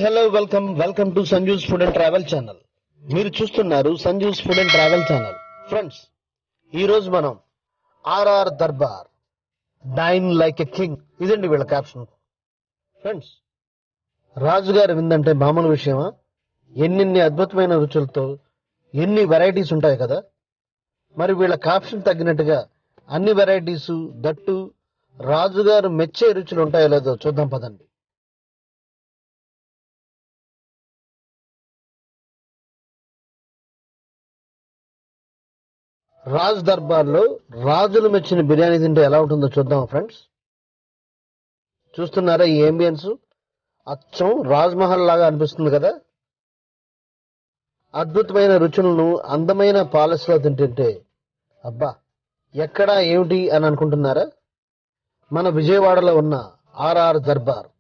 Hello welcome to Sanju's food and travel channel. మీరు చూస్తున్నారు Sanju's food and travel channel. Friends, ఈ రోజు మనం RR Darbar dine like a king, ఇదండి వీళ్ళ క్యాప్షన్. ఫ్రెండ్స్, రాజుగారి విందంటే మామూలు విషయమా? ఎన్నెన్ని అద్భుతమైన రుచులతో ఎన్ని వెరైటీస్ ఉంటాయి కదా. మరి వీళ్ళ క్యాప్షన్ తగ్గినట్టుగా అన్ని వెరైటీస్, దట్టు రాజుగారు మెచ్చే రుచులు ఉంటాయో లేదో చూద్దాం పదండి. రాజ్ దర్బార్ లో రాజులు మెచ్చిన బిర్యానీ తింటే ఎలా ఉంటుందో చూద్దాం ఫ్రెండ్స్. చూస్తున్నారా ఈ అంబియన్స్? అచ్చం రాజ్ మహల్ లాగా అనిపిస్తుంది కదా. అద్భుతమైన రుచులను అందమైన పాలస్ లో తింటుంటే అబ్బా ఎక్కడా ఏమిటి అని అనుకుంటున్నారా? మన విజయవాడలో ఉన్న ఆర్ఆర్ దర్బార్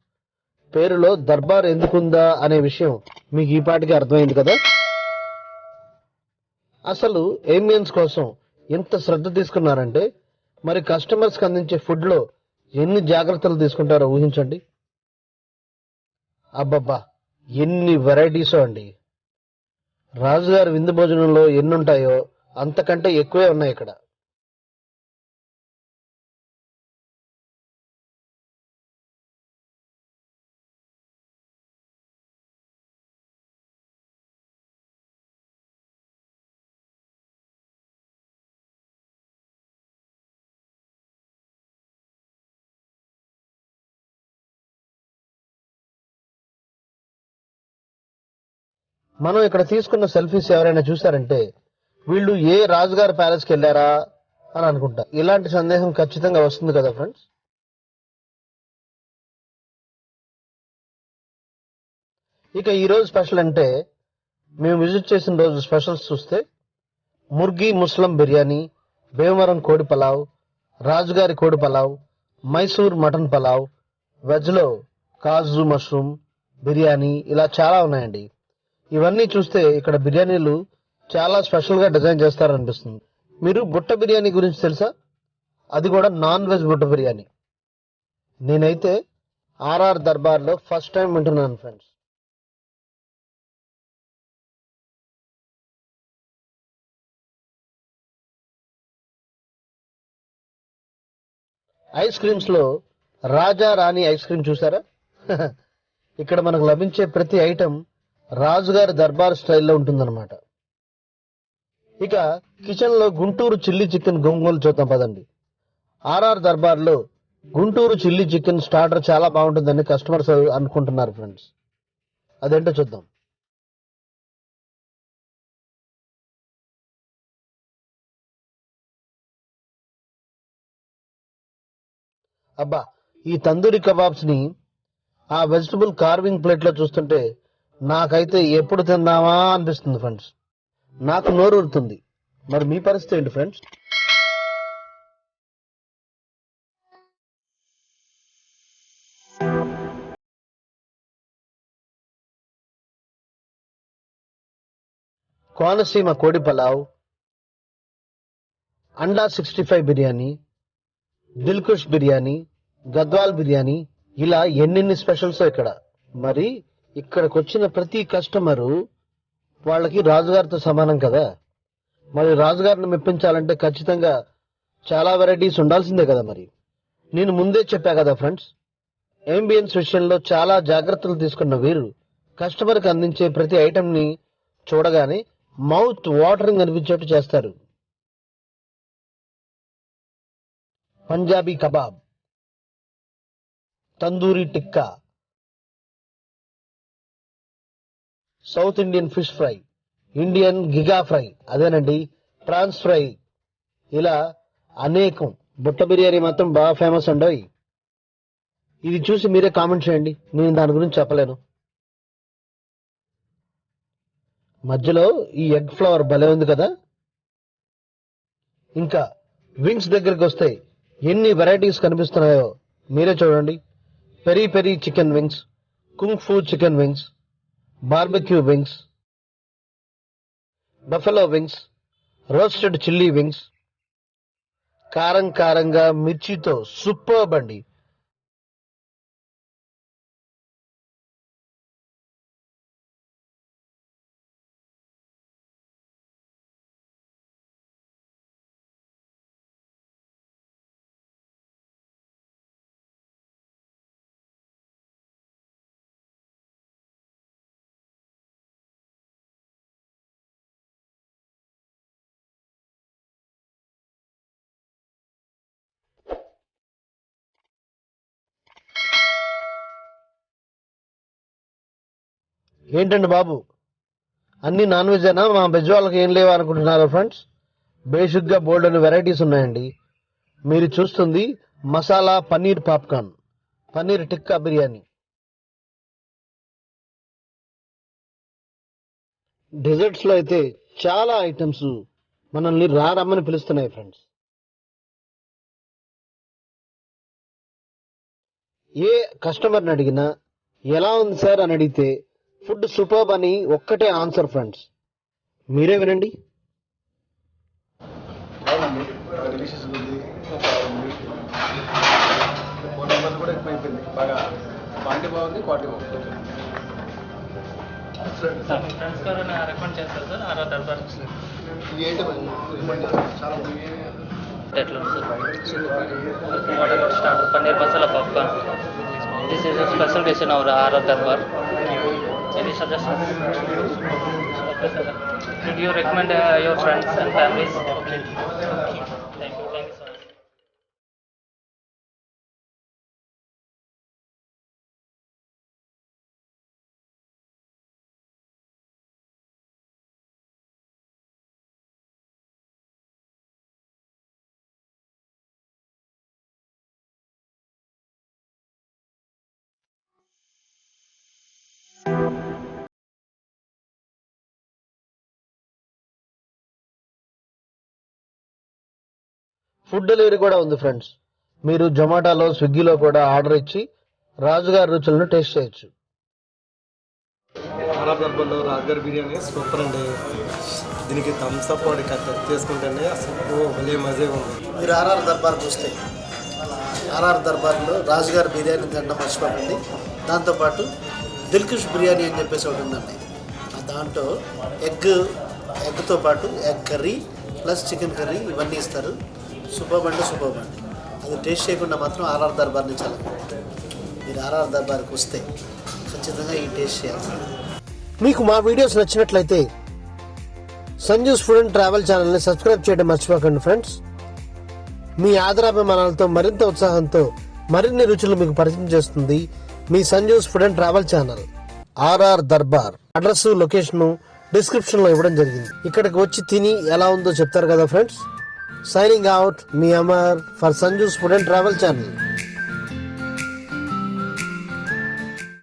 పేరులో దర్బార్ ఎందుకుందా అనే విషయం మీకు ఈ పాటికి అర్థమైంది కదా. అసలు ఏమియన్స్ కోసం ఎంత శ్రద్ధ తీసుకున్నారంటే మరి కస్టమర్స్ కి అందించే ఫుడ్ లో ఎన్ని జాగ్రత్తలు తీసుకుంటారో ఊహించండి. అబ్బబ్బా ఎన్ని వెరైటీసో అండి. రాజుగారి విందు భోజనంలో ఎన్నుంటాయో అంతకంటే ఎక్కువే ఉన్నాయి ఇక్కడ. మనం ఇక్కడ తీసుకున్న సెల్ఫీస్ ఎవరైనా చూసారంటే వీళ్ళు ఏ రాజుగారి ప్యాలెస్ కి వెళ్ళారా అని అనుకుంటా. ఇలాంటి సందేహం ఖచ్చితంగా వస్తుంది కదా ఫ్రెండ్స్. ఇక ఈ రోజు స్పెషల్ అంటే మేము విజిట్ చేసిన రోజు స్పెషల్స్ చూస్తే ముర్గి ముస్లం బిర్యానీ, భీమవరం కోడి పలావ్, రాజుగారి కోడి పలావ్, మైసూర్ మటన్ పలావ్, వెజ్ లో కాజు మష్రూమ్ బిర్యానీ, ఇలా చాలా ఉన్నాయండి. ఇవన్నీ చూస్తే ఇక్కడ బిర్యానీలు చాలా స్పెషల్ గా డిజైన్ చేస్తారనిపిస్తుంది. మీరు బుట్ట బిర్యానీ గురించి తెలుసా? అది కూడా నాన్ వెజ్ బుట్ట బిర్యానీ. నేనైతే ఆర్ఆర్ దర్బార్ లో ఫస్ట్ టైం వింటున్నాను ఫ్రెండ్స్. ఐస్ క్రీమ్స్ లో రాజా రాణి ఐస్ క్రీమ్ చూసారా? ఇక్కడ మనకు లభించే ప్రతి ఐటెం రాజుగారి దర్బార్ స్టైల్లో ఉంటుందన్నమాట. ఇక కిచెన్ లో గుంటూరు చిల్లీ చికెన్ గొంగోలు చూద్దాం పదండి. ఆర్ఆర్ దర్బార్ లో గుంటూరు చిల్లీ చికెన్ స్టార్టర్ చాలా బాగుంటుందని కస్టమర్స్ అనుకుంటున్నారు ఫ్రెండ్స్. అదేంటో చూద్దాం. అబ్బా ఈ తందూరి కబాబ్స్ ని ఆ వెజిటబుల్ కార్వింగ్ ప్లేట్ లో చూస్తుంటే నాకైతే ఎప్పుడు తిందామా అనిపిస్తుంది ఫ్రెండ్స్. నాకు నోరు ఊరుతుంది. మరి మీ పరిస్థితి ఏంటి ఫ్రెండ్స్? కోనసీమ కోడి పలావ్, అండా 65 బిర్యానీ, దిల్కుష్ బిర్యానీ, గద్వాల్ బిర్యానీ, ఇలా ఎన్నెన్ని స్పెషల్స్ ఇక్కడ. మరి ఇక్కడికి వచ్చిన ప్రతి కస్టమరు వాళ్ళకి రాజుగారితో సమానం కదా. మరి రాజుగారిని మెప్పించాలంటే ఖచ్చితంగా చాలా వెరైటీస్ ఉండాల్సిందే కదా. మరి నేను ముందే చెప్పా కదా ఫ్రెండ్స్, అంబియన్స్ విషయంలో చాలా జాగ్రత్తలు తీసుకున్న వీరు కస్టమర్ కి అందించే ప్రతి ఐటెం ని చూడగానే మౌత్ వాటరింగ్ అనిపించేట్టు చేస్తారు. Punjabi kebab, tandoori tikka, south Indian fish fry, Indian giga fry, అదేనండి ప్రాన్స్ ఫ్రై, ఇలా అనేకం. బుట్ట బిర్యానీ మాత్రం బాగా ఫేమస్ అండి. ఇది చూసి మీరే కామెంట్ చేయండి, నేను దాని గురించి చెప్పలేను. మధ్యలో ఈ ఎగ్ ఫ్లవర్ భలే ఉంది కదా. ఇంకా వింగ్స్ దగ్గరికి వస్తే ఎన్ని వెరైటీస్ కనిపిస్తున్నాయో మీరే చూడండి. Peri peri chicken wings, kung fu chicken wings, barbecue wings, buffalo wings, roasted chilli wings, కారం కారంగా మిర్చితో సూపర్బ్ అండి. ఏంటండి బాబు, అన్ని నాన్ వెజ్ అయినా, మా వెజ్ వాళ్ళకి ఏం లేవా అనుకుంటున్నారా ఫ్రెండ్స్? బేసిక్ గా బోల్డ్ అని వెరైటీస్ ఉన్నాయండి. మీరు చూస్తుంది మసాలా పన్నీర్ పాప్కార్న్, పన్నీర్ టిక్కా బిర్యానీ. డెజర్ట్స్ లో అయితే చాలా ఐటమ్స్ మనల్ని రమ్మని పిలుస్తున్నాయి ఫ్రెండ్స్. ఏ కస్టమర్ని అడిగినా ఎలా ఉంది సార్ అని అడిగితే ఫుడ్ సూపర్బ్ అని ఒక్కటే ఆన్సర్ ఫ్రెండ్స్. మీరే వినండి. బాగా క్వాంటిటీ బాగుంది, క్వాలిటీ బాగుంది. ఫ్రెండ్స్ గారు రికమెండ్ చేస్తారు సార్ ఆర్ఆర్ దర్బార్. ఎట్లా ఉంది sir? What about starter paneer masala popcorn. This is special dish in our RR Darbar. Any suggestion? Okay sir. Did you recommend your friends and families? Okay. Thank you so much. Food delivery కూడా ఉంది friends. మీరు జొమాటోలో, స్విగ్గీలో కూడా order ఇచ్చి రాజుగారి రుచులను taste చేయొచ్చు. RR దర్బార్లో రాజుగారి biryani super అండి. దీనికి థమ్స్ అప్ వాడి కట్ చేసుకుంటేనే అసలు భలే మజే ఉంది. మీరు ఆర్ఆర్ దర్బార్కి వస్తే ఆర్ఆర్ దర్బార్లో రాజుగారి బిర్యానీ తినడం మర్చిపోకండి. దాంతోపాటు దిల్కుష్ బిర్యానీ అని చెప్పేసి ఒకటి ఉందండి. దాంట్లో ఎగ్తో పాటు egg curry plus chicken curry ఇవన్నీ ఇస్తారు. సూపర్ అండి. అది టేస్ట్ చేయకుండా మాత్రం ఆర్ఆర్ దర్బార్ నుంచి మీరు ఆర్ఆర్ దర్బార్కి వస్తే ఖచ్చితంగా ఈ టేస్ట్ చేయాలి. మీకు మా వీడియోస్ నచ్చినట్లయితే సంజూస్ ఫుడ్ అండ్ ట్రావెల్ ఛానల్ని సబ్స్క్రైబ్ చేయడం మర్చిపోకండి ఫ్రెండ్స్. మీ ఆదరాభిమానాలతో మరింత ఉత్సాహంతో మరిన్ని రుచులు మీకు పరిచయం చేస్తుంది మీ Sanju's food and travel channel. RR Darbar address, location description లో ఇవ్వడం జరిగింది. ఇక్కడికి వచ్చి తిని ఎలా ఉందో చెప్తారు కదా friends. Signing out, me Amar for Sanju's food and travel channel.